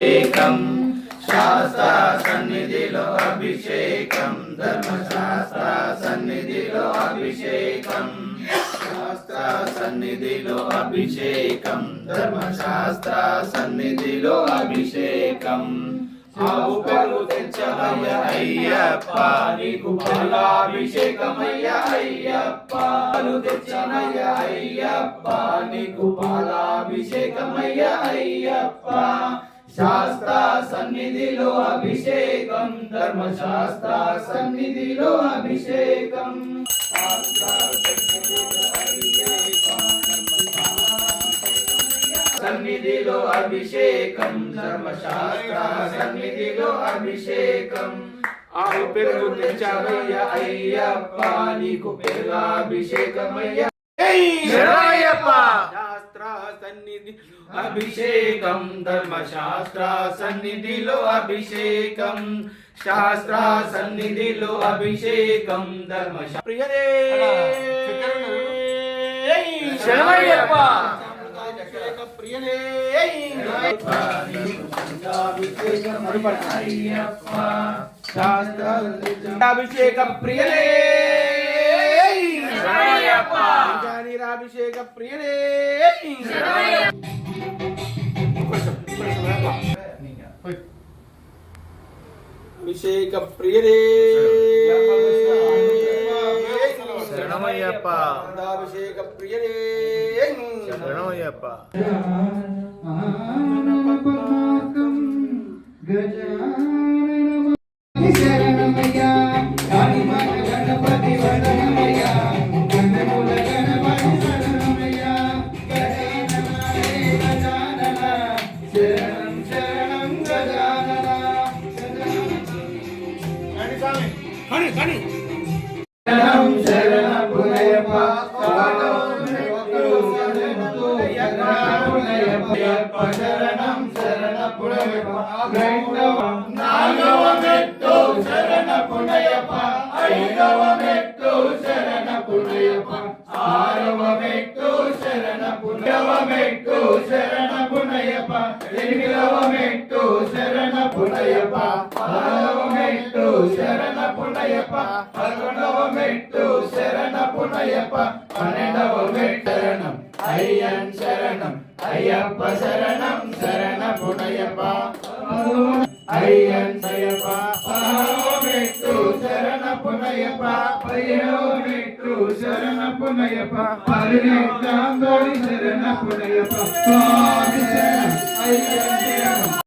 ఏకం శాస్త్ర సన్నిధిలో అభిషేకం ధర్మశాస్త్ర సన్నిధిలో అభిషేకం శాస్త్ర సన్నిధిలో అభిషేకం ధర్మశాస్త్ర సన్నిధిలో అభిషేకం ఆవు పెరుగు తెచ్చవయ్య అయ్యప్ప నీకు పాలాభిషేకమయ్య అయ్యప్ప పాలు తెచ్చవయ్య అయ్యప్ప నీకు పాలాభిషేకమయ్య అయ్యప్ప శాస్త్ర సన్నిధిలో అభిషేకం ధర్మశాస్త్ర సన్నిధిలో అభిషేకం సన్నిధిలో అభిషేకం ధర్మశాస్త్ర సన్నిధిలో అభిషేకం ఆవు పెరుగు తెచ్చవయ్య అయ్యప్ప నీకు పెరుగాభిషేకమయ్య శరణయ్యప్ప శాస్త్ర సన్నిధి అభిషేకం ధర్మశాస్త్ర సన్నిధిలో అభిషేకం శాస్త్ర సన్నిధిలో అభిషేకం ధర్మశాస్త్ర ప్రియదే శరణయ్యప్ప ప్రియదే అభిషేక ప్రియదే అభిషేక ప్రియదే అభిషేక ప్రియదే శరణమయ్యప్ప అభిషేక ప్రియదే శరణమయ్యప్ప శరణమయ్య గణపతి వదనమయ్య శరణం శరణ పుణయప్ప నాగవ మెట్టు శరణ పుణయప్ప ఐదవ మెట్టు శరణ పుణయప్ప ఆరవ మెట్టు శరణ పుణయవ మెట్టు శరణ పుణయప్ప ఎనిమిదవ మెట్టు శరణ పుణయప్ప పదవ మెట్టు శరణ పుణయప్ప పదకొండవ మెట్టు శరణ పుణయప్ప పన్నెండవ మెట్టు శరణం అయ్యన్ శరణం అయ్యప్ప శరణం శరణ పుణయప్ప అయ్యన్ అయ్యప్ప మెట్టు శరణ పుణయప్ప మెట్టు శరణ పుణయప్ప శరణ పుణయప్ప స్వామి శరణం అయ్యన్ శరణం